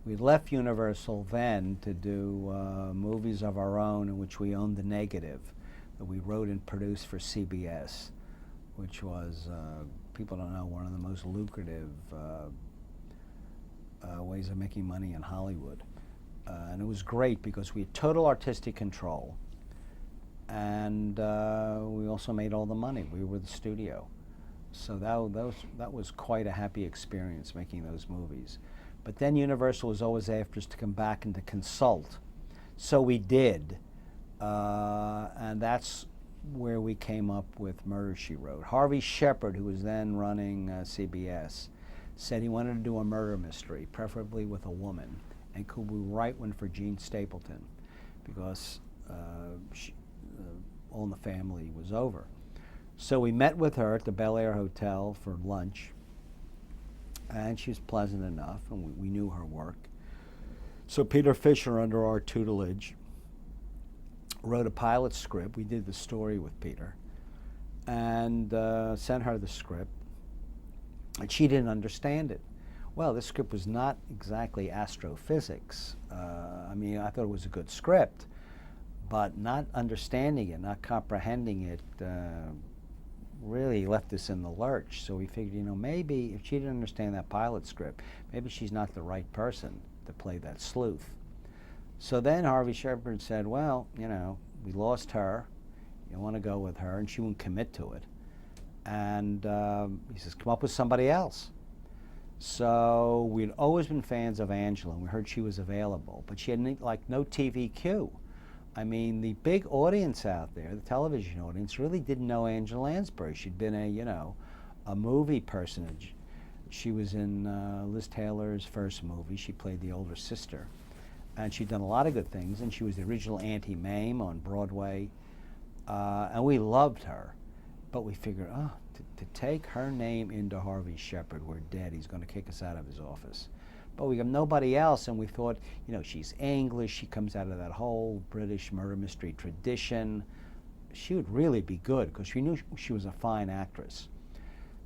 We left Universal then to do movies of our own in which we owned the negative that we wrote and produced for CBS, which was, people don't know, one of the most lucrative ways of making money in Hollywood. And it was great because we had total artistic control. And we also made all the money. We were the studio. So that was quite a happy experience making those movies. But then Universal was always after us to come back and to consult. So we did. And that's where we came up with Murder, She Wrote. Harvey Shepard, who was then running CBS, said he wanted to do a murder mystery, preferably with a woman. And could we write one for Jean Stapleton? Because All in the Family was over. So we met with her at the Bel Air Hotel for lunch, and she was pleasant enough, and we knew her work. So Peter Fisher, under our tutelage, wrote a pilot script. We did the story with Peter, and sent her the script, and she didn't understand it. Well, this script was not exactly astrophysics. I mean, I thought it was a good script, but not understanding it, not comprehending it, really left us in the lurch. So we figured, you know, maybe if she didn't understand that pilot script, maybe she's not the right person to play that sleuth. So then Harvey Shepard said, well, you know, we lost her. You want to go with her, and she wouldn't commit to it. And he says, come up with somebody else. So we'd always been fans of Angela, and we heard she was available, but she had like no TV cue. I mean, the big audience out there, the television audience, really didn't know Angela Lansbury. She'd been a, you know, a movie personage. She was in Liz Taylor's first movie. She played the older sister. And she'd done a lot of good things, and she was the original Auntie Mame on Broadway. And we loved her. But we figured, oh, to take her name into Harvey Shepard, we're dead. He's going to kick us out of his office. But we have nobody else, and we thought, you know, she's English, she comes out of that whole British murder mystery tradition. She would really be good, because we knew she was a fine actress.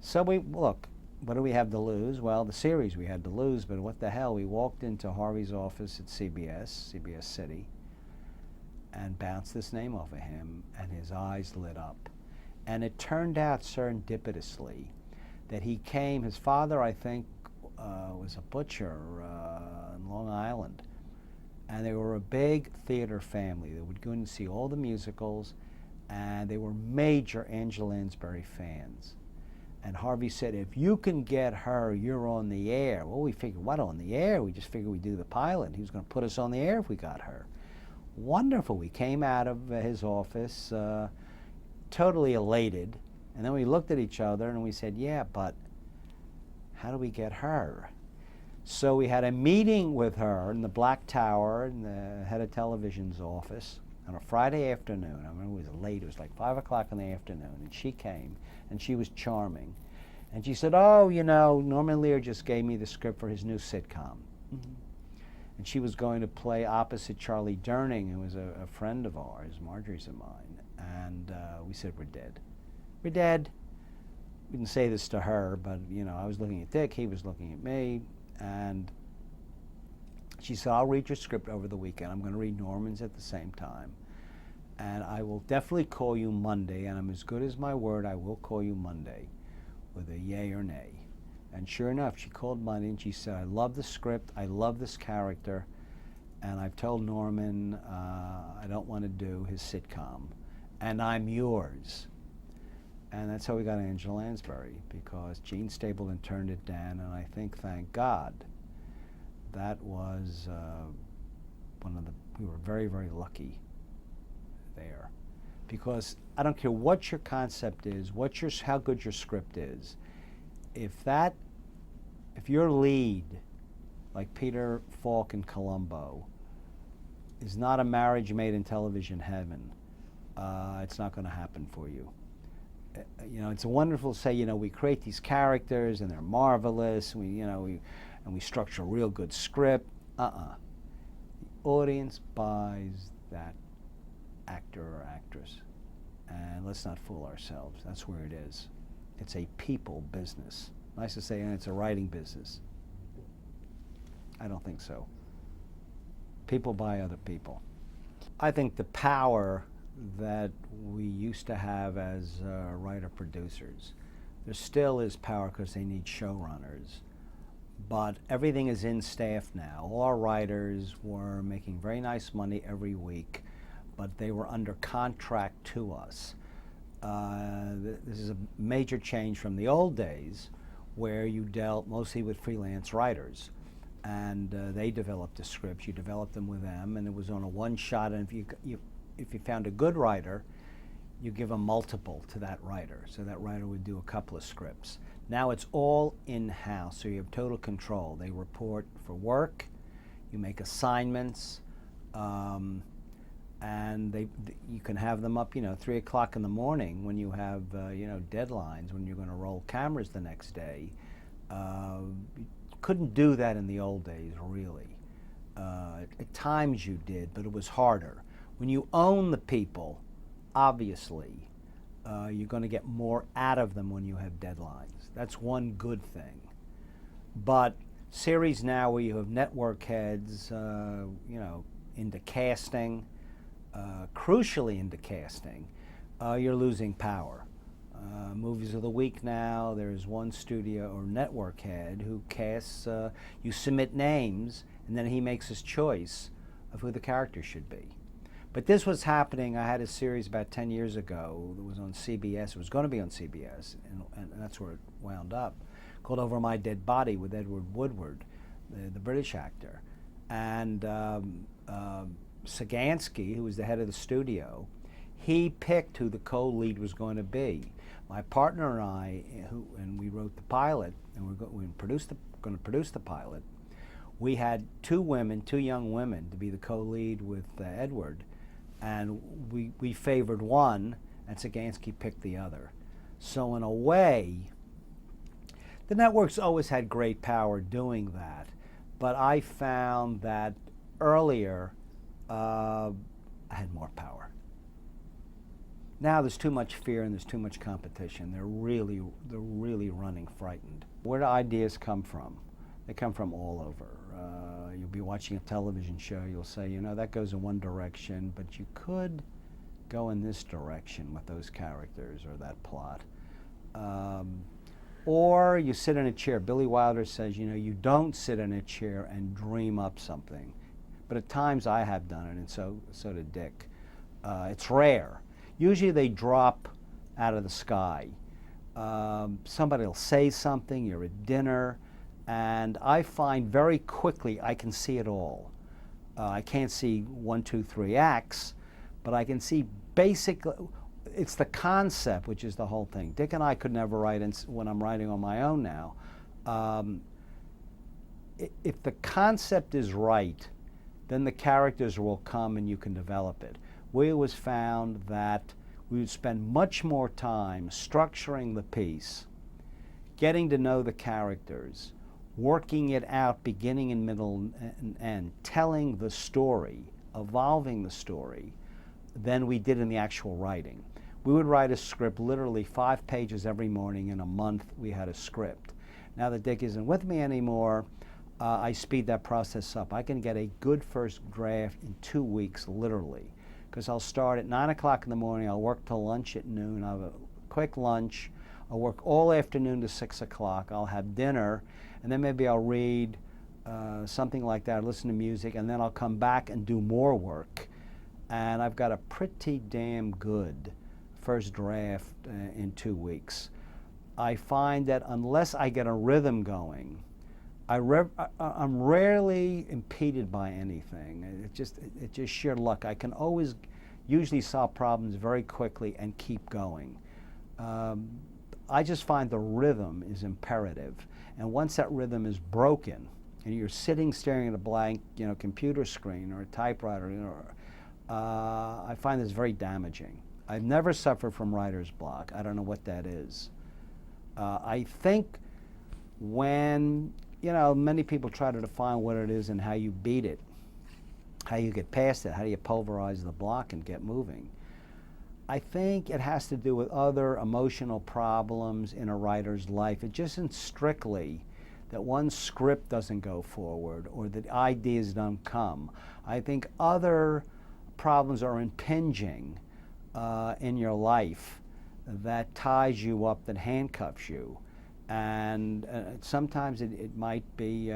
So look, what do we have to lose? Well, the series we had to lose, but what the hell? We walked into Harvey's office at CBS City, and bounced this name off of him, and his eyes lit up. And it turned out serendipitously that he came, his father, I think, was a butcher in Long Island. And they were a big theater family. They would go and see all the musicals, and they were major Angela Lansbury fans. And Harvey said, if you can get her, you're on the air. Well, we figured, what, on the air? We just figured we'd do the pilot. He was going to put us on the air if we got her. Wonderful. We came out of his office totally elated. And then we looked at each other and we said, yeah, but how do we get her? So we had a meeting with her in the Black Tower in the head of television's office on a Friday afternoon. I remember it was late. It was like 5 o'clock in the afternoon. And she came, and she was charming. And she said, oh, you know, Norman Lear just gave me the script for his new sitcom. Mm-hmm. And she was going to play opposite Charlie Durning, who was a friend of ours, Marjorie's of mine. And we said, we're dead. We're dead. We didn't say this to her, but, you know, I was looking at Dick, he was looking at me, and she said, I'll read your script over the weekend. I'm going to read Norman's at the same time. And I will definitely call you Monday, and I'm as good as my word, I will call you Monday with a yay or nay. And sure enough, she called Monday, and she said, I love the script, I love this character, and I've told Norman I don't want to do his sitcom, and I'm yours. And that's how we got Angela Lansbury, because Jean Stapleton turned it down, and I think, thank God, that was we were very, very lucky there. Because I don't care what your concept is, how good your script is, if your lead, like Peter Falk in Columbo, is not a marriage made in television heaven, it's not going to happen for you. You know, it's wonderful to say, you know, we create these characters and they're marvelous, and we structure a real good script. The audience buys that actor or actress. And let's not fool ourselves. That's where it is. It's a people business. Nice to say, and it's a writing business. I don't think so. People buy other people. I think the power that we used to have as writer-producers, there still is power because they need showrunners, but everything is in staff now. All our writers were making very nice money every week, but they were under contract to us. This is a major change from the old days where you dealt mostly with freelance writers, and they developed the scripts. You developed them with them, and it was on a one-shot, and if you found a good writer, you give a multiple to that writer, so that writer would do a couple of scripts. Now it's all in-house, so you have total control. They report for work, you make assignments, and you can have them up, 3 o'clock in the morning when you have, deadlines, when you're going to roll cameras the next day. You couldn't do that in the old days, really. At times you did, but it was harder. When you own the people, obviously, you're going to get more out of them when you have deadlines. That's one good thing. But series now where you have network heads, into casting, crucially into casting, you're losing power. Movies of the week now, there's one studio or network head who casts, you submit names, and then he makes his choice of who the character should be. But this was happening. I had a series about 10 years ago that was on CBS. It was going to be on CBS, and that's where it wound up, called Over My Dead Body with Edward Woodward, the British actor. And Sagansky, who was the head of the studio, he picked who the co-lead was going to be. My partner and I, and we wrote the pilot, and we're going to produce the pilot. We had two young women, to be the co-lead with Edward, and we favored one, and Sagansky picked the other. So in a way, the networks always had great power doing that, but I found that earlier I had more power. Now there's too much fear and there's too much competition. They're really running frightened. Where do ideas come from? They come from all over. You'll be watching a television show, you'll say, that goes in one direction, but you could go in this direction with those characters or that plot. Or you sit in a chair. Billy Wilder says, you don't sit in a chair and dream up something. But at times I have done it, and so did Dick. It's rare. Usually they drop out of the sky. Somebody will say something, you're at dinner, and I find very quickly I can see it all. I can't see 1, 2, 3 acts, but I can see basically, it's the concept which is the whole thing. Dick and I could never write when I'm writing on my own now. If the concept is right, then the characters will come and you can develop it. We always found that we would spend much more time structuring the piece, getting to know the characters, working it out beginning and middle and end, telling the story, evolving the story, than we did in the actual writing. We would write a script, literally 5 pages every morning. In a month we had a script. Now that Dick isn't with me anymore, I speed that process up. I can get a good first draft in 2 weeks, literally, because I'll start at 9 o'clock in the morning, I'll work till lunch at noon, I'll have a quick lunch, I'll work all afternoon to 6 o'clock, I'll have dinner, and then maybe I'll read something like that, listen to music, and then I'll come back and do more work. And I've got a pretty damn good first draft in 2 weeks. I find that unless I get a rhythm going, I'm rarely impeded by anything. It's just sheer luck. I can always usually solve problems very quickly and keep going. I just find the rhythm is imperative. And once that rhythm is broken, and you're sitting staring at a blank, computer screen or a typewriter, I find this very damaging. I've never suffered from writer's block. I don't know what that is. I think when, many people try to define what it is and how you beat it, how you get past it, how do you pulverize the block and get moving. I think it has to do with other emotional problems in a writer's life. It just isn't strictly that one script doesn't go forward or that ideas don't come. I think other problems are impinging in your life that ties you up, that handcuffs you. And sometimes it might be,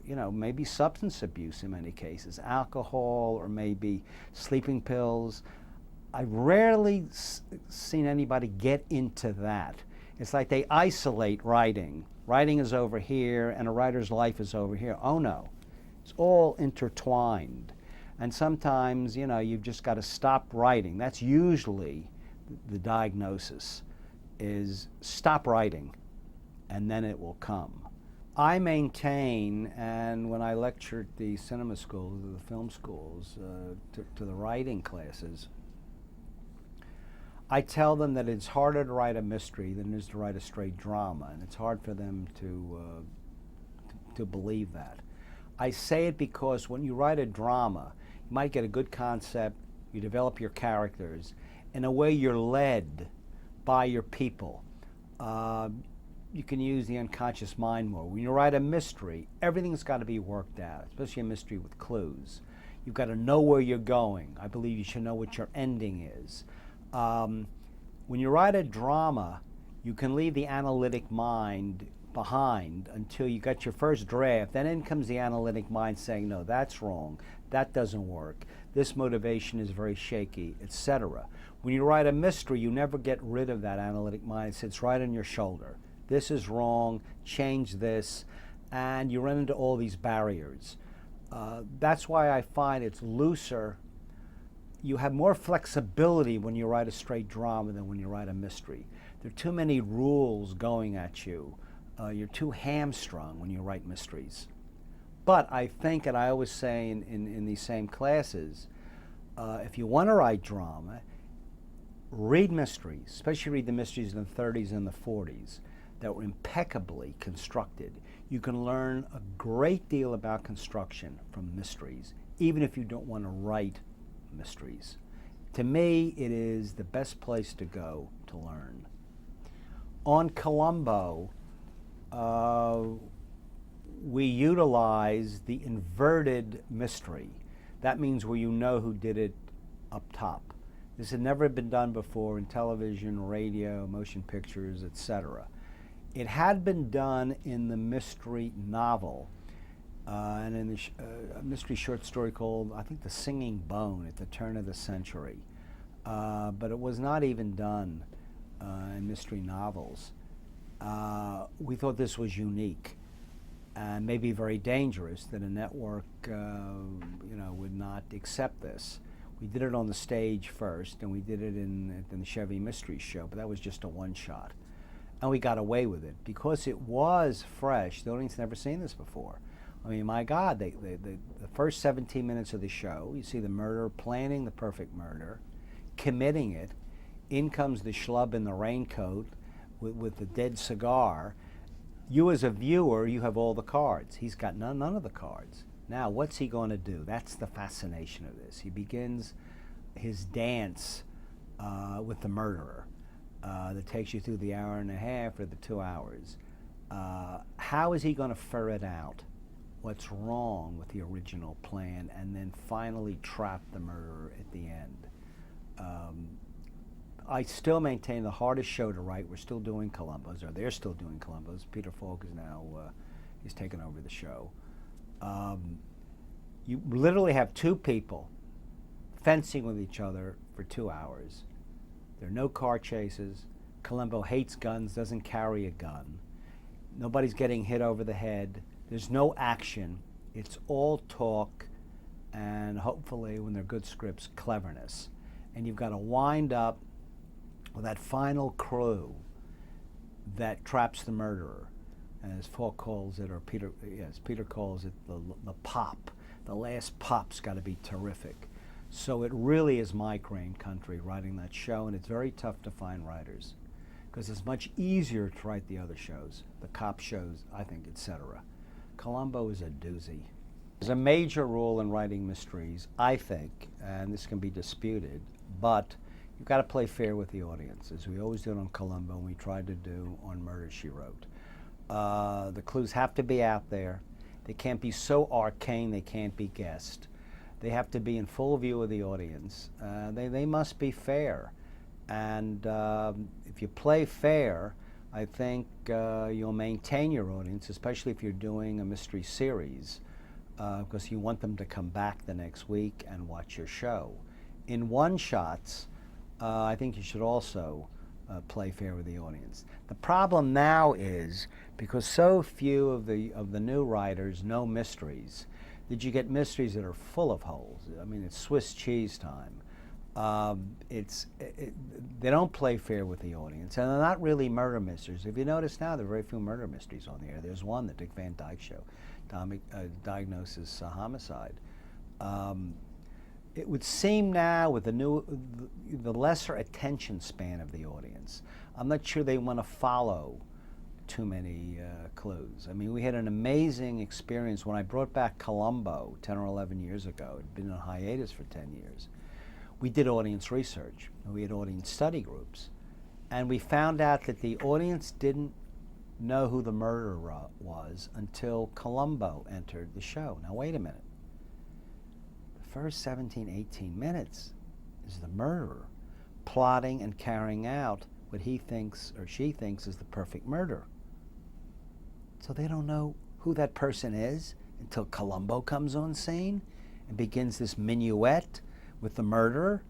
maybe substance abuse in many cases, alcohol, or maybe sleeping pills. I've rarely seen anybody get into that. It's like they isolate writing. Writing is over here and a writer's life is over here. Oh no, it's all intertwined. And sometimes, you've just got to stop writing. That's usually the diagnosis, is stop writing and then it will come. I maintain, and when I lecture at the cinema schools, or the film schools, to the writing classes, I tell them that it's harder to write a mystery than it is to write a straight drama, and it's hard for them to believe that. I say it because when you write a drama, you might get a good concept, you develop your characters, in a way you're led by your people. You can use the unconscious mind more. When you write a mystery, everything's got to be worked out, especially a mystery with clues. You've got to know where you're going. I believe you should know what your ending is. When you write a drama, you can leave the analytic mind behind until you got your first draft. Then in comes the analytic mind saying, no, that's wrong, that doesn't work, this motivation is very shaky, etc. When you write a mystery, you never get rid of that analytic mind. It sits right on your shoulder. This is wrong, change this, and you run into all these barriers. That's why I find it's looser. You have more flexibility when you write a straight drama than when you write a mystery. There are too many rules going at you. You're too hamstrung when you write mysteries. But I think, and I always say in these same classes, if you want to write drama, read mysteries, especially read the mysteries in the 30s and the 40s that were impeccably constructed. You can learn a great deal about construction from mysteries, even if you don't want to write mysteries. To me, it is the best place to go to learn. On Columbo, we utilize the inverted mystery. That means where you know who did it up top. This had never been done before in television, radio, motion pictures, etc. It had been done in the mystery novel, and in a mystery short story called, I think, The Singing Bone at the turn of the century. But it was not even done in mystery novels. We thought this was unique and maybe very dangerous, that a network would not accept this. We did it on the stage first, and we did it in the Chevy Mystery Show, but that was just a one-shot. And we got away with it because it was fresh. The audience had never seen this before. I mean, my God, the first 17 minutes of the show, you see the murderer planning the perfect murder, committing it. In comes the schlub in the raincoat with the dead cigar. You as a viewer, you have all the cards. He's got none of the cards. Now, what's he going to do? That's the fascination of this. He begins his dance with the murderer that takes you through the hour and a half or the 2 hours. How is he going to ferret out what's wrong with the original plan and then finally trap the murderer at the end? I still maintain the hardest show to write. We're still doing Columbo's, or they're still doing Columbo's. Peter Falk is now, he's taken over the show. You literally have two people fencing with each other for 2 hours. There are no car chases. Columbo hates guns, doesn't carry a gun. Nobody's getting hit over the head. There's no action. It's all talk and hopefully, when they're good scripts, cleverness. And you've got to wind up with that final clue that traps the murderer. As Falk calls it, or Peter calls it, the pop. The last pop's got to be terrific. So it really is my crane country writing that show, and it's very tough to find writers because it's much easier to write the other shows, the cop shows, I think, etc. Columbo is a doozy. There's a major rule in writing mysteries, I think, and this can be disputed, but you've got to play fair with the audience, as we always did on Columbo and we tried to do on Murder, She Wrote. The clues have to be out there. They can't be so arcane they can't be guessed. They have to be in full view of the audience. They must be fair. And if you play fair, I think you'll maintain your audience, especially if you're doing a mystery series, because you want them to come back the next week and watch your show. In one-shots, I think you should also play fair with the audience. The problem now is, because so few of the new writers know mysteries, that you get mysteries that are full of holes. I mean, it's Swiss cheese time. They don't play fair with the audience, and they're not really murder mysteries. If you notice now, there are very few murder mysteries on the air. There's one, the Dick Van Dyke Show, Diagnosis Homicide. It would seem now, with the lesser attention span of the audience, I'm not sure they want to follow too many clues. I mean, we had an amazing experience when I brought back Columbo 10 or 11 years ago. It had been on hiatus for 10 years. We did audience research. We had audience study groups. And we found out that the audience didn't know who the murderer was until Columbo entered the show. Now, wait a minute. The first 17, 18 minutes is the murderer plotting and carrying out what he thinks or she thinks is the perfect murder. So they don't know who that person is until Columbo comes on scene and begins this minuet with the murderer.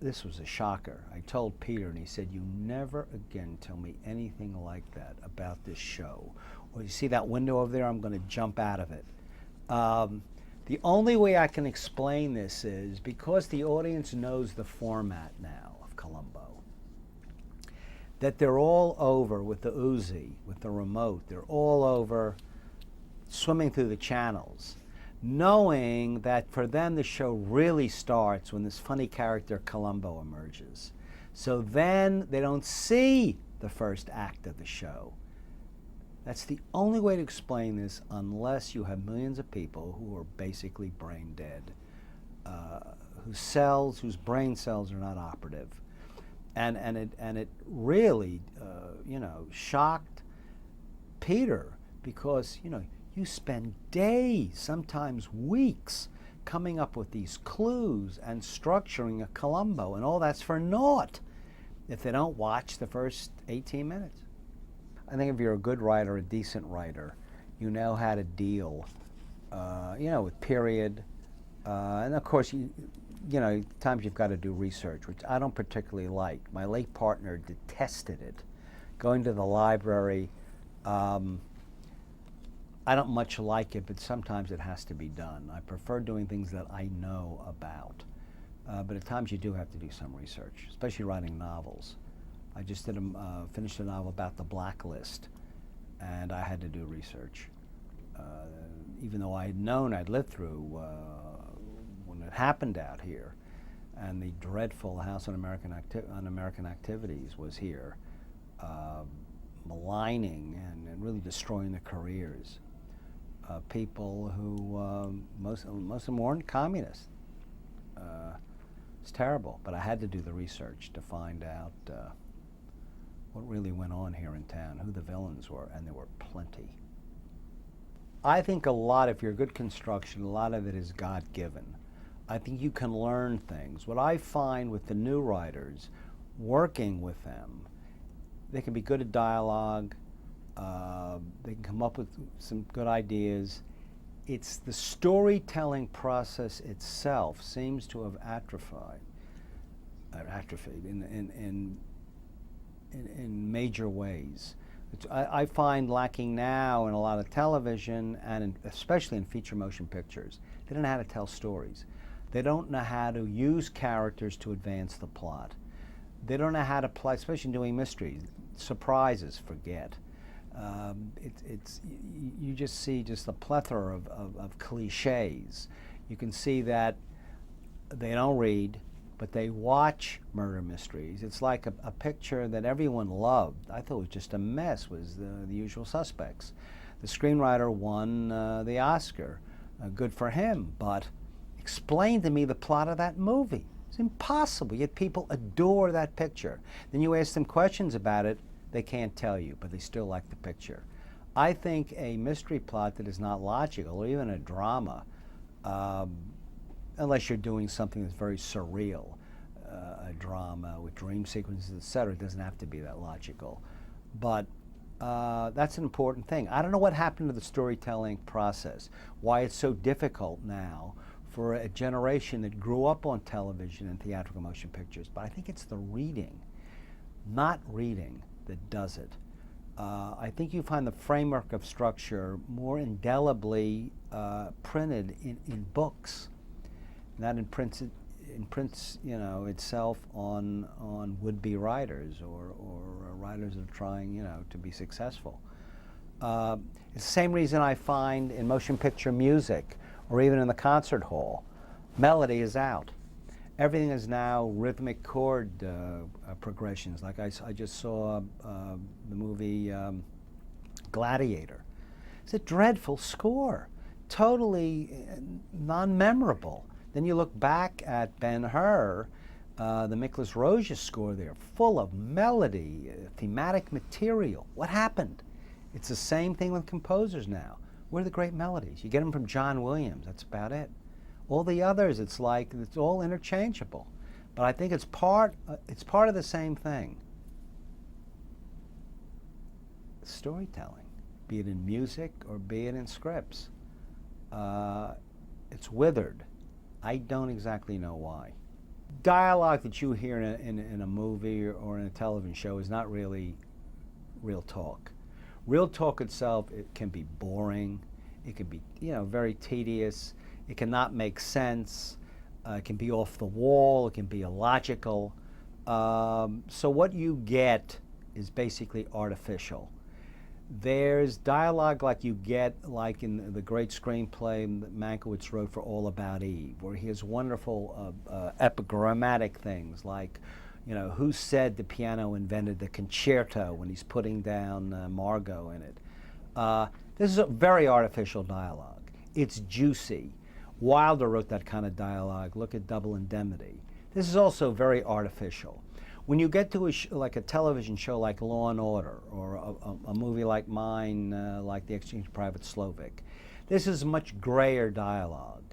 This was a shocker. I told Peter, and he said, "You never again tell me anything like that about this show. Or you see that window over there? I'm going to jump out of it." The only way I can explain this is because the audience knows the format now of Columbo, that they're all over with the Uzi, with the remote. They're all over swimming through the channels, knowing that for them the show really starts when this funny character Columbo emerges. So then they don't see the first act of the show. That's the only way to explain this, unless you have millions of people who are basically brain dead, whose brain cells are not operative. And it really, shocked Peter, because, you spend days, sometimes weeks, coming up with these clues and structuring a Columbo, and all that's for naught if they don't watch the first 18 minutes. I think if you're a good writer, a decent writer, you know how to deal, with period, and of course, times you've got to do research, which I don't particularly like. My late partner detested it. Going to the library, I don't much like it, but sometimes it has to be done. I prefer doing things that I know about. But at times you do have to do some research, especially writing novels. I just finished a novel about the blacklist, and I had to do research. Even though I had known, I'd lived through when it happened out here, and the dreadful House on American Activities was here, maligning and really destroying the careers of people who, most of them weren't communists. It's terrible, but I had to do the research to find out what really went on here in town, who the villains were, and there were plenty. I think if you're good construction, a lot of it is God-given. I think you can learn things. What I find with the new writers, working with them, they can be good at dialogue, they can come up with some good ideas. It's the storytelling process itself seems to have atrophied in major ways. I find lacking now in a lot of television, and especially in feature motion pictures. They don't know how to tell stories. They don't know how to use characters to advance the plot. They don't know how to play, especially in doing mysteries. Surprises, forget. You just see just a plethora of cliches. You can see that they don't read, but they watch murder mysteries. It's like a picture that everyone loved. I thought it was just a mess, was The Usual Suspects. The screenwriter won the Oscar. Good for him, but explain to me the plot of that movie. It's impossible, yet people adore that picture. Then you ask them questions about it, they can't tell you, but they still like the picture. I think a mystery plot that is not logical, or even a drama, unless you're doing something that's very surreal, a drama with dream sequences, etc., it doesn't have to be that logical. But that's an important thing. I don't know what happened to the storytelling process, why it's so difficult now for a generation that grew up on television and theatrical motion pictures, but I think it's the reading, not reading, that does it. I think you find the framework of structure more indelibly printed in books, not imprints itself on would-be writers or writers that are trying to be successful. It's the same reason I find in motion picture music or even in the concert hall, melody is out. Everything is now rhythmic chord progressions. Like I just saw the movie Gladiator. It's a dreadful score, totally non-memorable. Then you look back at Ben-Hur, the Miklos Rozsa score there, full of melody, thematic material. What happened? It's the same thing with composers now. Where are the great melodies? You get them from John Williams, that's about it. All the others, it's like, it's all interchangeable. But I think it's part of the same thing. Storytelling, be it in music or be it in scripts. It's withered. I don't exactly know why. Dialogue that you hear in a movie or in a television show is not really real talk. Real talk itself, it can be boring, it can be very tedious, it cannot make sense, it can be off the wall, it can be illogical. So what you get is basically artificial. There's dialogue like you get like in the great screenplay that Mankiewicz wrote for All About Eve, where he has wonderful epigrammatic things like, who said the piano invented the concerto when he's putting down Margot in it. This is a very artificial dialogue. It's juicy. Wilder wrote that kind of dialogue. Look at Double Indemnity. This is also very artificial. When you get to like a television show like Law and Order, or a movie like mine, like The Execution of Private Slovik, this is much grayer dialogue.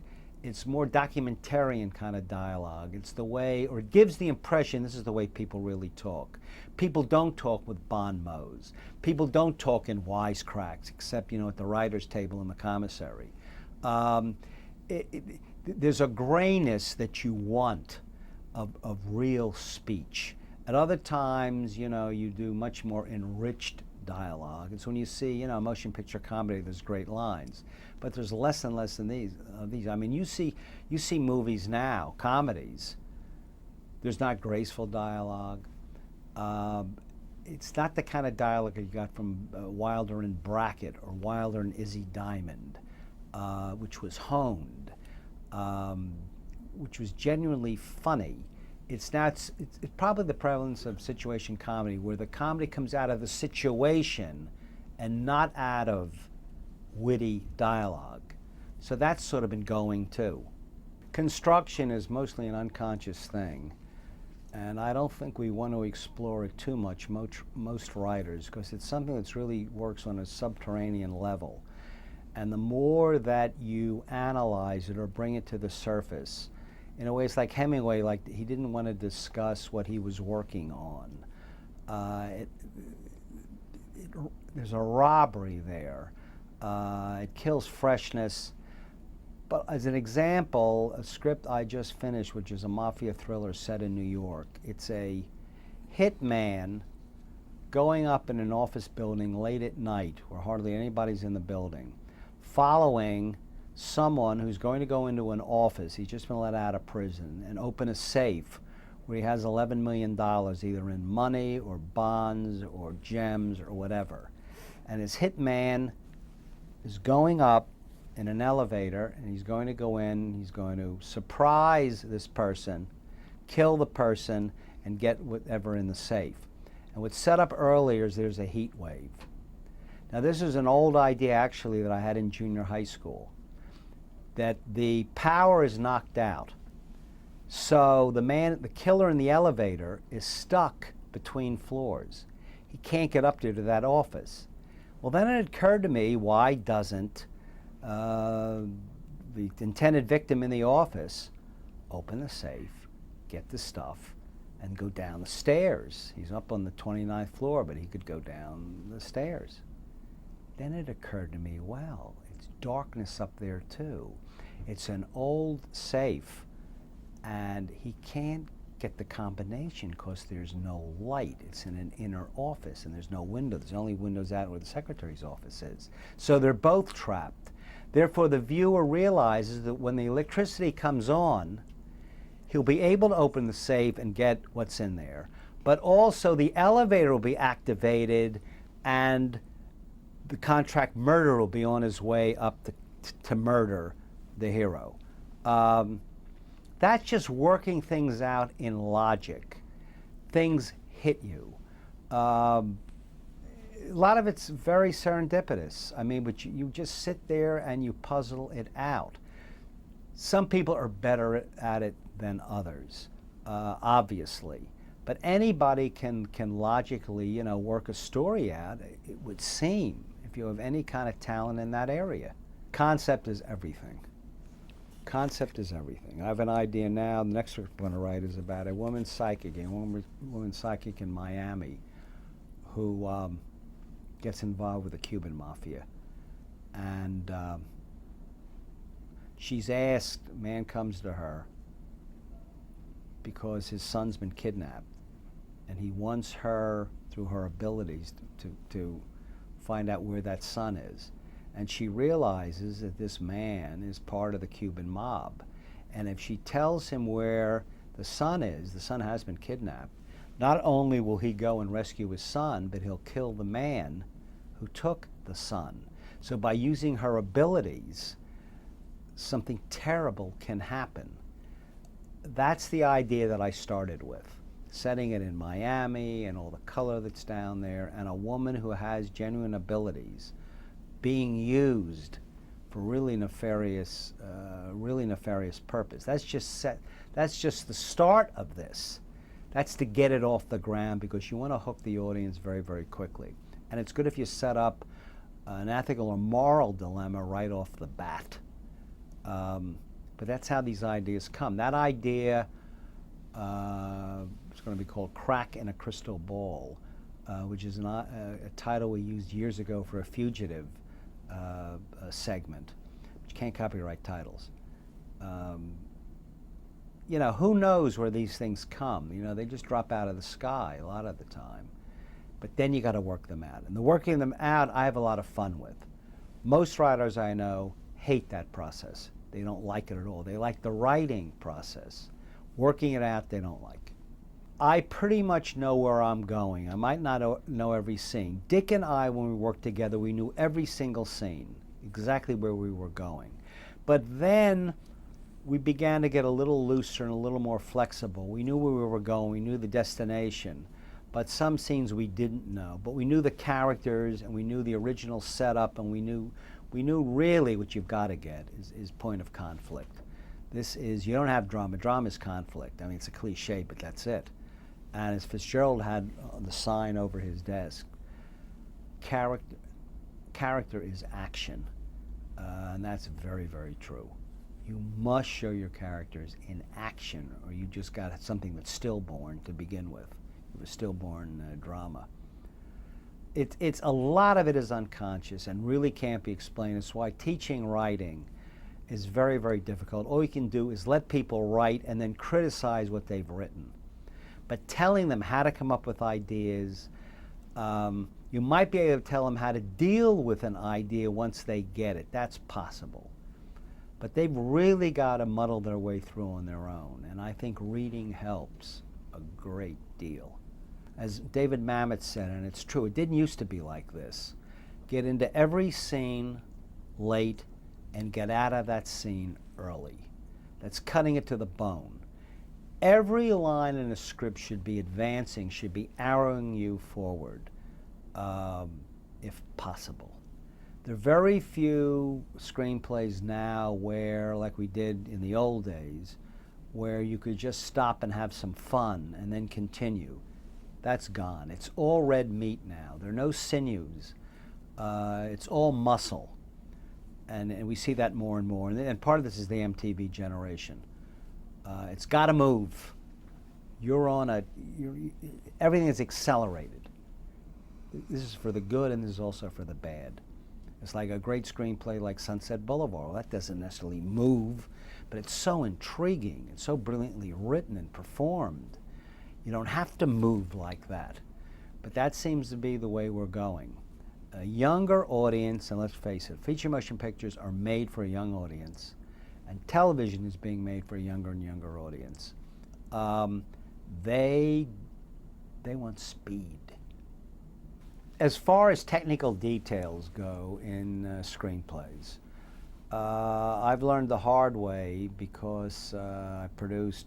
It's more documentarian kind of dialogue. It's the way, or it gives the impression this is the way people really talk. People don't talk with bon mots. People don't talk in wisecracks, except at the writer's table in the commissary. There's a grayness that you want of real speech. At other times, you do much more enriched dialogue. It's when you see, motion picture comedy, there's great lines, but there's less and less of these. I mean, you see movies now, comedies. There's not graceful dialogue. It's not the kind of dialogue you got from Wilder and Brackett or Wilder and Izzy Diamond, which was honed, which was genuinely funny. It's probably the prevalence of situation comedy, where the comedy comes out of the situation and not out of witty dialogue. So that's sort of been going too. Construction is mostly an unconscious thing, and I don't think we want to explore it too much, most writers, because it's something that really works on a subterranean level. And the more that you analyze it or bring it to the surface, in a way, it's like Hemingway, like he didn't want to discuss what he was working on. There's a robbery there. It kills freshness. But as an example, a script I just finished, which is a mafia thriller set in New York. It's a hitman going up in an office building late at night, where hardly anybody's in the building, following someone who's going to go into an office, he's just been let out of prison, and open a safe where he has $11 million either in money or bonds or gems or whatever. And his hitman is going up in an elevator, and he's going to go in, he's going to surprise this person, kill the person, and get whatever in the safe. And what's set up earlier is there's a heat wave. Now this is an old idea actually that I had in junior high school, that the power is knocked out. So the killer in the elevator is stuck between floors. He can't get up there to that office. Well, then it occurred to me, why doesn't the intended victim in the office open the safe, get the stuff, and go down the stairs? He's up on the 29th floor, but he could go down the stairs. Then it occurred to me, well, it's darkness up there too. It's an old safe, and he can't get the combination because there's no light. It's in an inner office, and there's no window. There's only windows out where the secretary's office is. So they're both trapped. Therefore, the viewer realizes that when the electricity comes on, he'll be able to open the safe and get what's in there. But also the elevator will be activated, and the contract murderer will be on his way up to murder the hero. That's just working things out in logic. Things hit you. A lot of it's very serendipitous. I mean, but you just sit there and you puzzle it out. Some people are better at it than others, obviously. But anybody can logically, work a story out, it would seem, if you have any kind of talent in that area. Concept is everything. Concept is everything. I have an idea now. The next one I'm going to write is about a woman psychic, in Miami who gets involved with the Cuban mafia. And she's asked, a man comes to her because his son's been kidnapped. And he wants her, through her abilities, to find out where that son is. And she realizes that this man is part of the Cuban mob. And if she tells him where the son is, the son has been kidnapped, not only will he go and rescue his son, but he'll kill the man who took the son. So by using her abilities, something terrible can happen. That's the idea that I started with. Setting it in Miami and all the color that's down there, and a woman who has genuine abilities being used for really nefarious purpose. That's just the start of this. That's to get it off the ground, because you want to hook the audience very, very quickly. And it's good if you set up an ethical or moral dilemma right off the bat. But that's how these ideas come. That idea is going to be called Crack in a Crystal Ball, which is a title we used years ago for a Fugitive segment. But you can't copyright titles. Who knows where these things come? They just drop out of the sky a lot of the time. But then you got to work them out. And the working them out, I have a lot of fun with. Most writers I know hate that process. They don't like it at all. They like the writing process. Working it out, they don't like. I pretty much know where I'm going. I might not know every scene. Dick and I, when we worked together, we knew every single scene, exactly where we were going. But then we began to get a little looser and a little more flexible. We knew where we were going, we knew the destination, but some scenes we didn't know. But we knew the characters, and we knew the original setup, and we knew really what you've got to get is point of conflict. This is, you don't have drama. Drama is conflict. I mean, it's a cliche, but that's it. And as Fitzgerald had the sign over his desk, character is action. And that's very, very true. You must show your characters in action, or you just got something that's stillborn to begin with. You have a stillborn drama. It's a lot of it is unconscious and really can't be explained. It's why teaching writing is very, very difficult. All you can do is let people write and then criticize what they've written. But telling them how to come up with ideas, you might be able to tell them how to deal with an idea once they get it. That's possible. But they've really got to muddle their way through on their own. And I think reading helps a great deal. As David Mamet said, and it's true, it didn't used to be like this. Get into every scene late and get out of that scene early. That's cutting it to the bone. Every line in a script should be advancing, should be arrowing you forward, if possible. There are very few screenplays now where, like we did in the old days, where you could just stop and have some fun and then continue. that's gone. It's all red meat now. There are no sinews. It's all muscle. And we see that more and more. And part of this is the MTV generation. It's got to move. Everything is accelerated. This is for the good, and this is also for the bad. It's like a great screenplay like Sunset Boulevard. Well, that doesn't necessarily move, but it's so intriguing. It's so brilliantly written and performed. You don't have to move like that. But that seems to be the way we're going. A younger audience, and let's face it, feature motion pictures are made for a young audience, and television is being made for a younger and younger audience. They want speed. As far as technical details go in screenplays, I've learned the hard way because I produced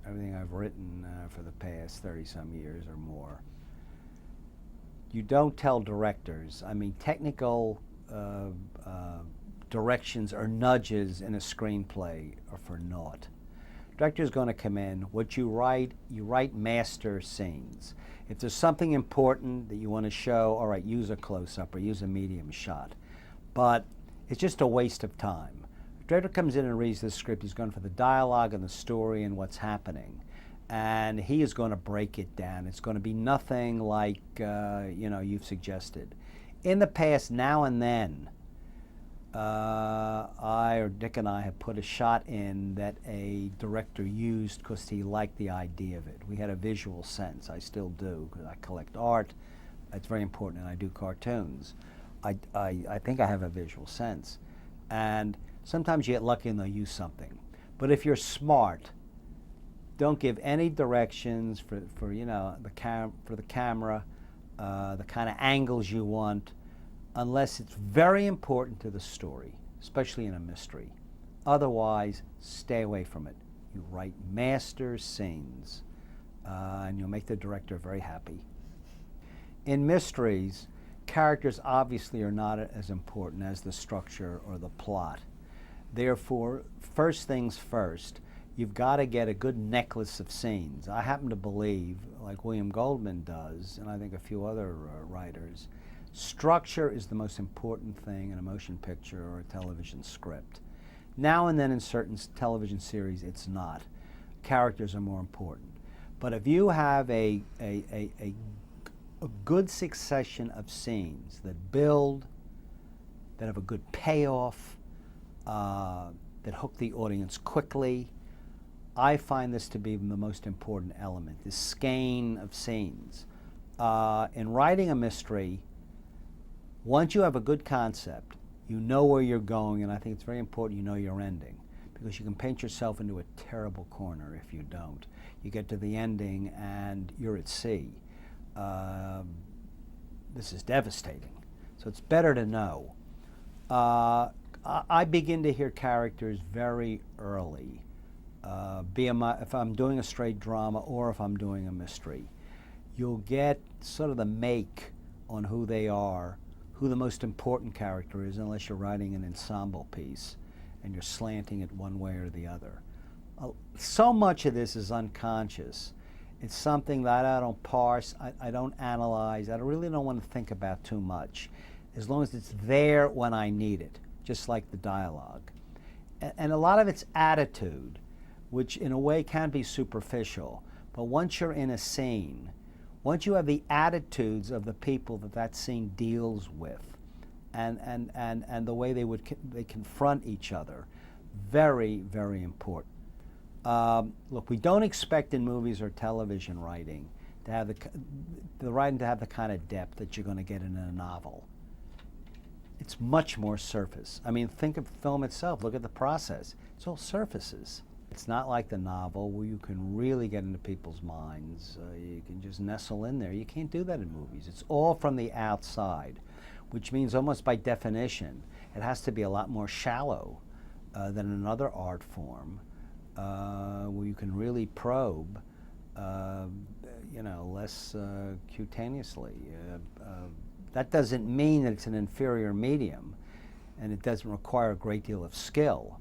everything I've written for the past 30-some years or more. You don't tell directors. I mean, technical directions or nudges in a screenplay are for naught. Director's going to come in. What you write master scenes. If there's something important that you want to show, all right, use a close-up or use a medium shot. But it's just a waste of time. If director comes in and reads the script, he's going for the dialogue and the story and what's happening. And he is going to break it down. It's going to be nothing like you've suggested. In the past, now and then, Dick and I have put a shot in that a director used because he liked the idea of it. We had a visual sense. I still do, because I collect art. It's very important, and I do cartoons. I think I have a visual sense. And sometimes you get lucky and they'll use something. But if you're smart, don't give any directions for the camera, the kind of angles you want, unless it's very important to the story, especially in a mystery. Otherwise, stay away from it. You write master scenes, and you'll make the director very happy. In mysteries, characters obviously are not as important as the structure or the plot. Therefore, first things first, you've got to get a good necklace of scenes. I happen to believe, like William Goldman does, and I think a few other writers, structure is the most important thing in a motion picture or a television script. Now and then in certain television series, it's not. Characters are more important. But if you have a good succession of scenes that build, that have a good payoff, that hook the audience quickly, I find this to be the most important element, this skein of scenes. In writing a mystery, once you have a good concept, you know where you're going, and I think it's very important you know your ending, because you can paint yourself into a terrible corner if you don't. You get to the ending and you're at sea. This is devastating. So it's better to know. I begin to hear characters very early. If I'm doing a straight drama or if I'm doing a mystery, you'll get sort of the make on who they are, who the most important character is, unless you're writing an ensemble piece and you're slanting it one way or the other. So much of this is unconscious. It's something that I don't parse, I don't analyze, I really don't want to think about too much, as long as it's there when I need it, just like the dialogue. And a lot of it's attitude, which in a way can be superficial, but once you're in a scene, once you have the attitudes of the people that scene deals with, and the way they confront each other, very, very important. Look, we don't expect in movies or television writing to have the writing to have the kind of depth that you're going to get in a novel. It's much more surface. I mean, think of film itself. Look at the process. It's all surfaces. It's not like the novel where you can really get into people's minds. You can just nestle in there. You can't do that in movies. It's all from the outside, which means almost by definition, it has to be a lot more shallow than another art form, where you can really probe, less cutaneously. That doesn't mean that it's an inferior medium, and it doesn't require a great deal of skill.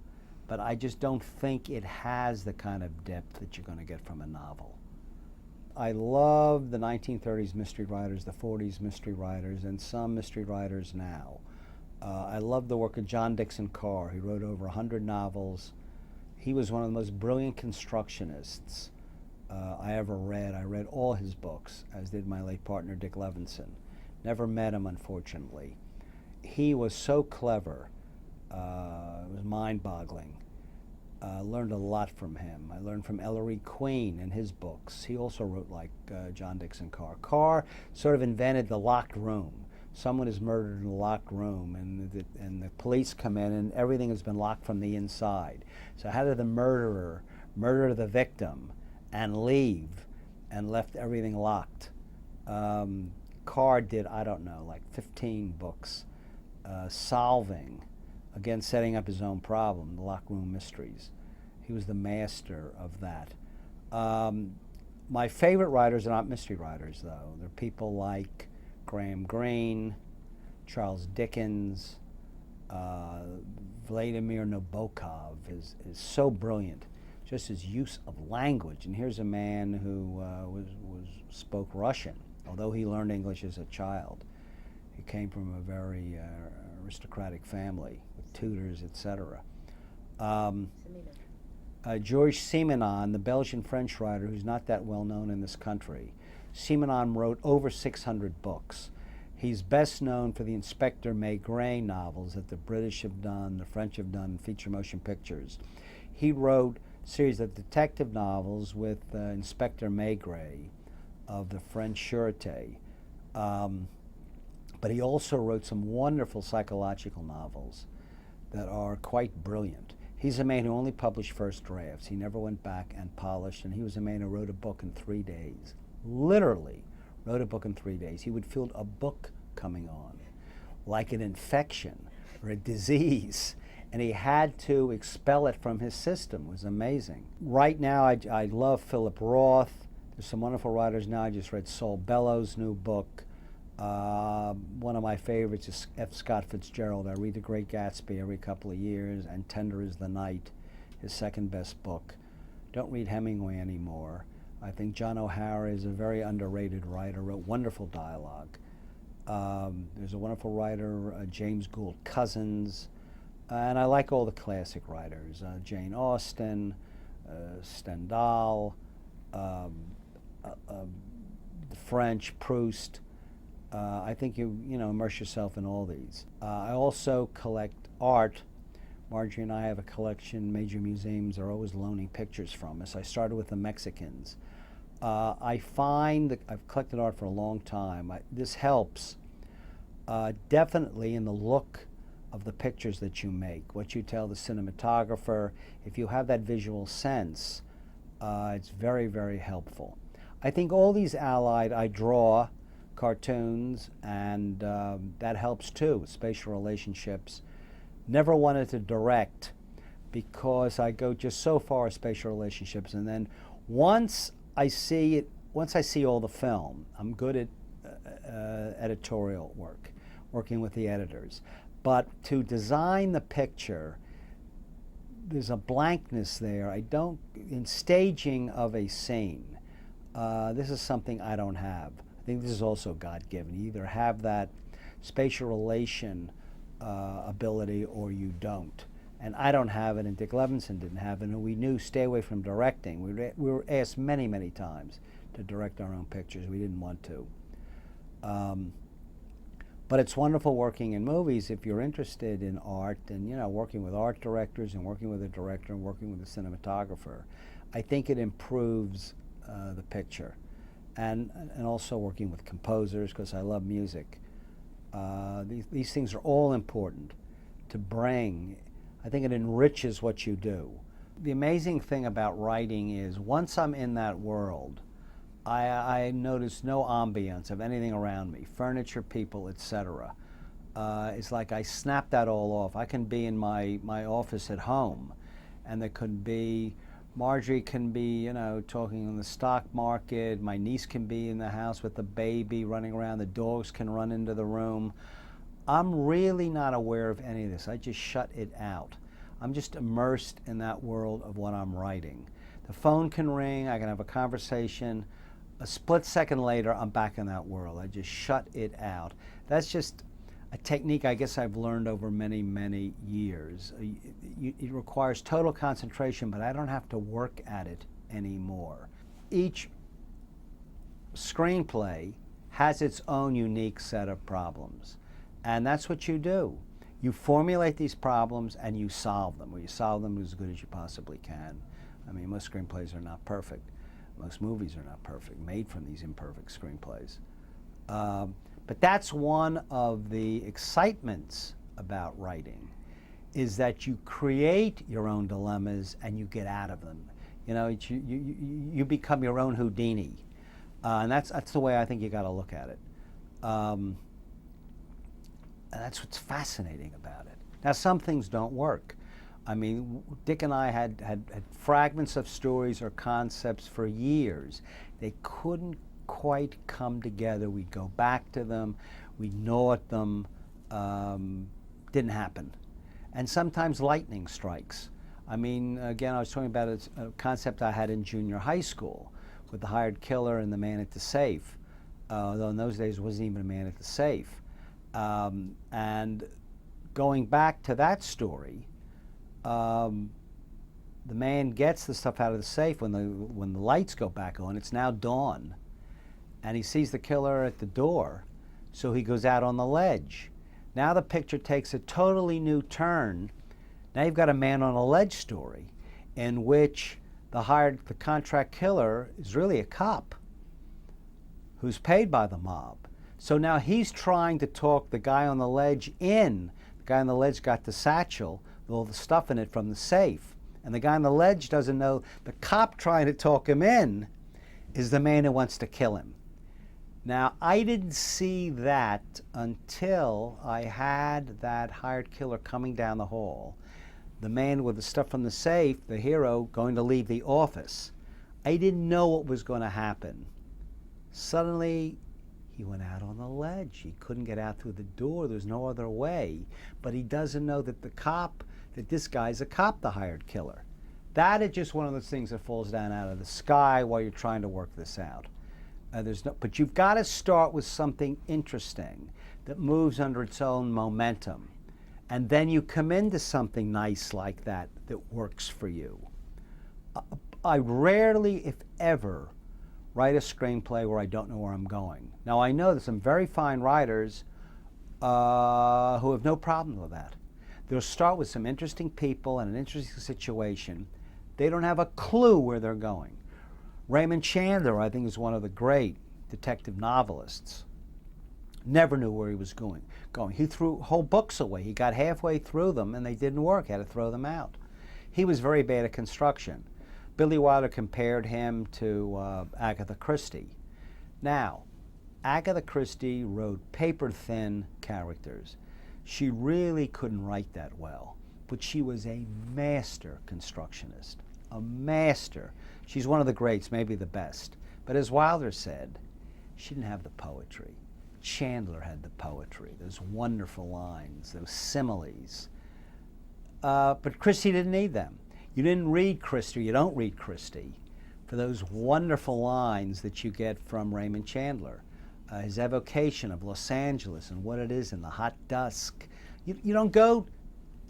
But I just don't think it has the kind of depth that you're going to get from a novel. I love the 1930s mystery writers, the 40s mystery writers, and some mystery writers now. I love the work of John Dixon Carr. He wrote over 100 novels. He was one of the most brilliant constructionists I ever read. I read all his books, as did my late partner Dick Levinson. Never met him, unfortunately. He was so clever. It was mind-boggling. Learned a lot from him. I learned from Ellery Queen and his books. He also wrote like John Dixon Carr. Carr sort of invented the locked room. Someone is murdered in a locked room, and the police come in, and everything has been locked from the inside. So how did the murderer murder the victim and leave and left everything locked? Carr did, I don't know, like 15 books solving, again, setting up his own problem, the locked room mysteries. He was the master of that. My favorite writers are not mystery writers, though. They're people like Graham Greene, Charles Dickens, Vladimir Nabokov is so brilliant, just his use of language. And here's a man who spoke Russian, although he learned English as a child. He came from a very aristocratic family with tutors, etc. Georges Simenon, the Belgian-French writer who's not that well known in this country. Simenon wrote over 600 books. He's best known for the Inspector Maigret novels that the British have done, the French have done, feature motion pictures. He wrote a series of detective novels with Inspector Maigret of the French Sûreté. But he also wrote some wonderful psychological novels that are quite brilliant. He's a man who only published first drafts. He never went back and polished, and he was a man who wrote a book in 3 days. Literally wrote a book in 3 days. He would feel a book coming on, like an infection or a disease, and he had to expel it from his system. It was amazing. Right now, I love Philip Roth. There's some wonderful writers now. I just read Saul Bellows' new book. One of my favorites is F. Scott Fitzgerald. I read The Great Gatsby every couple of years, and Tender is the Night, his second best book. Don't read Hemingway anymore. I think John O'Hara is a very underrated writer, wrote wonderful dialogue. There's a wonderful writer, James Gould Cousins, and I like all the classic writers, Jane Austen, Stendhal, the French, Proust. I think you immerse yourself in all these. I also collect art. Marjorie and I have a collection. Major museums are always loaning pictures from us. I started with the Mexicans. I find that I've collected art for a long time. This helps definitely in the look of the pictures that you make, what you tell the cinematographer. If you have that visual sense, it's very, very helpful. I think all these allied, I draw cartoons, and that helps too, spatial relationships. Never wanted to direct because I go just so far as spatial relationships, and then once I see all the film, I'm good at editorial work, working with the editors. But to design the picture, there's a blankness there. In staging of a scene, this is something I don't have. I think this is also God-given. You either have that spatial relation ability or you don't. And I don't have it, and Dick Levinson didn't have it, and we knew stay away from directing. We were asked many, many times to direct our own pictures. We didn't want to. But it's wonderful working in movies if you're interested in art and working with art directors and working with a director and working with a cinematographer. I think it improves the picture. And also working with composers, because I love music. These things are all important to bring. I think it enriches what you do. The amazing thing about writing is once I'm in that world, I notice no ambience of anything around me, furniture, people, etc. It's like I snap that all off. I can be in my office at home, and there could be, Marjorie can be, talking on the stock market. My niece can be in the house with the baby running around. The dogs can run into the room. I'm really not aware of any of this. I just shut it out. I'm just immersed in that world of what I'm writing. The phone can ring. I can have a conversation. A split second later, I'm back in that world. I just shut it out. That's just a technique I guess I've learned over many, many years. It requires total concentration, but I don't have to work at it anymore. Each screenplay has its own unique set of problems. And that's what you do. You formulate these problems and you solve them, or you solve them as good as you possibly can. I mean, most screenplays are not perfect. Most movies are not perfect, made from these imperfect screenplays. But that's one of the excitements about writing, is that you create your own dilemmas and you get out of them. You know, you become your own Houdini. And that's the way I think you got to look at it. And that's what's fascinating about it. Now, some things don't work. I mean, Dick and I had fragments of stories or concepts for years. They couldn't quite come together. We'd go back to them, we'd gnaw at them, didn't happen. And sometimes lightning strikes. I mean, again, I was talking about a concept I had in junior high school with the hired killer and the man at the safe, though in those days it wasn't even a man at the safe. And going back to that story, the man gets the stuff out of the safe when the lights go back on. It's now dawn, and he sees the killer at the door, so he goes out on the ledge. Now the picture takes a totally new turn. Now you've got a man on a ledge story in which the contract killer is really a cop who's paid by the mob. So now he's trying to talk the guy on the ledge in. The guy on the ledge got the satchel with all the stuff in it from the safe. And the guy on the ledge doesn't know the cop trying to talk him in is the man who wants to kill him. Now, I didn't see that until I had that hired killer coming down the hall. The man with the stuff from the safe, the hero, going to leave the office. I didn't know what was going to happen. Suddenly, he went out on the ledge. He couldn't get out through the door. There's no other way. But he doesn't know that that this guy's a cop, the hired killer. That is just one of those things that falls down out of the sky while you're trying to work this out. But you've got to start with something interesting that moves under its own momentum. And then you come into something nice like that works for you. I rarely, if ever, write a screenplay where I don't know where I'm going. Now, I know there's some very fine writers who have no problem with that. They'll start with some interesting people and an interesting situation. They don't have a clue where they're going. Raymond Chandler, I think, is one of the great detective novelists. Never knew where he was going. He threw whole books away. He got halfway through them and they didn't work. He had to throw them out. He was very bad at construction. Billy Wilder compared him to Agatha Christie. Now, Agatha Christie wrote paper-thin characters. She really couldn't write that well, but she was a master constructionist, a master. She's one of the greats, maybe the best. But as Wilder said, she didn't have the poetry. Chandler had the poetry, those wonderful lines, those similes. But Christie didn't need them. You didn't read Christie, you don't read Christie for those wonderful lines that you get from Raymond Chandler. His evocation of Los Angeles and what it is in the hot dusk. You don't go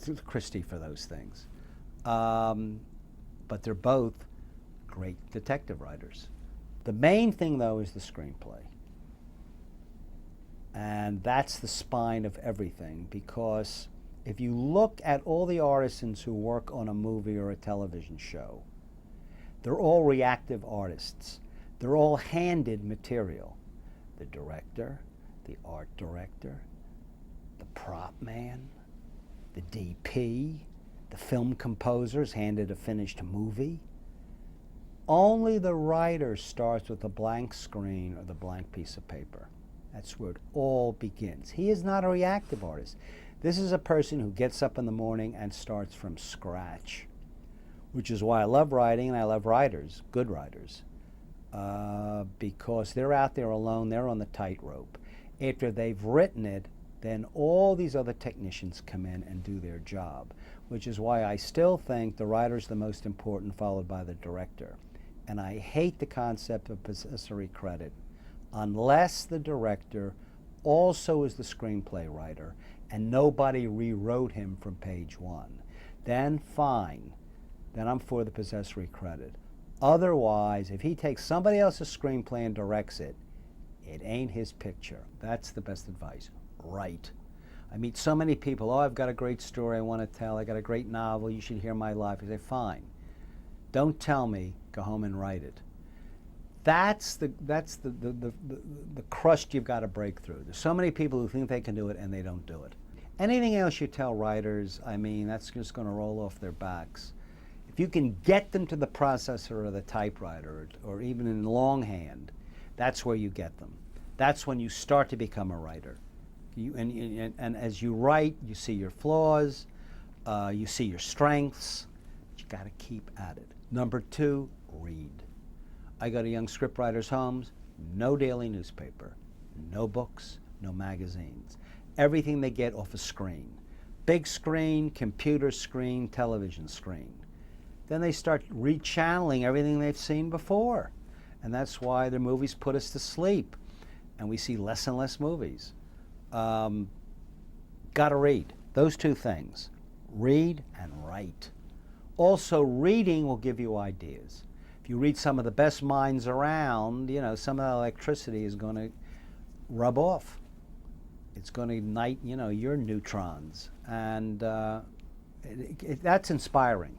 to Christie for those things. But they're both great detective writers. The main thing, though, is the screenplay. And that's the spine of everything, because if you look at all the artisans who work on a movie or a television show, they're all reactive artists. They're all handed material. The director, the art director, the prop man, the DP, the film composer is handed a finished movie. Only the writer starts with a blank screen or the blank piece of paper. That's where it all begins. He is not a reactive artist. This is a person who gets up in the morning and starts from scratch, which is why I love writing and I love writers, good writers, because they're out there alone, they're on the tightrope. After they've written it, then all these other technicians come in and do their job, which is why I still think the writer's the most important, followed by the director. and I hate the concept of possessory credit, unless the director also is the screenplay writer and nobody rewrote him from page one. Then fine, then I'm for the possessory credit. Otherwise, if he takes somebody else's screenplay and directs it, it ain't his picture. That's the best advice. Write. I meet so many people, oh, I've got a great story I want to tell, I got a great novel, you should hear my life. I say, fine. Don't tell me, go home and write it. That's the crust you've got to break through. There's so many people who think they can do it and they don't do it. Anything else you tell writers, I mean, that's just going to roll off their backs. If you can get them to the processor or the typewriter, or even in longhand, that's where you get them. That's when you start to become a writer. And as you write, you see your flaws, you see your strengths, but you got to keep at it. Number two, read. I go to young scriptwriters' homes, no daily newspaper, no books, no magazines. Everything they get off a screen. Big screen, computer screen, television screen. Then they start rechanneling everything they've seen before. And that's why the movies put us to sleep. And we see less and less movies. Gotta read. Those two things. Read and write. Also, reading will give you ideas. If you read some of the best minds around, you know, some of the electricity is going to rub off. It's going to ignite, you know, your neutrons. And that's inspiring.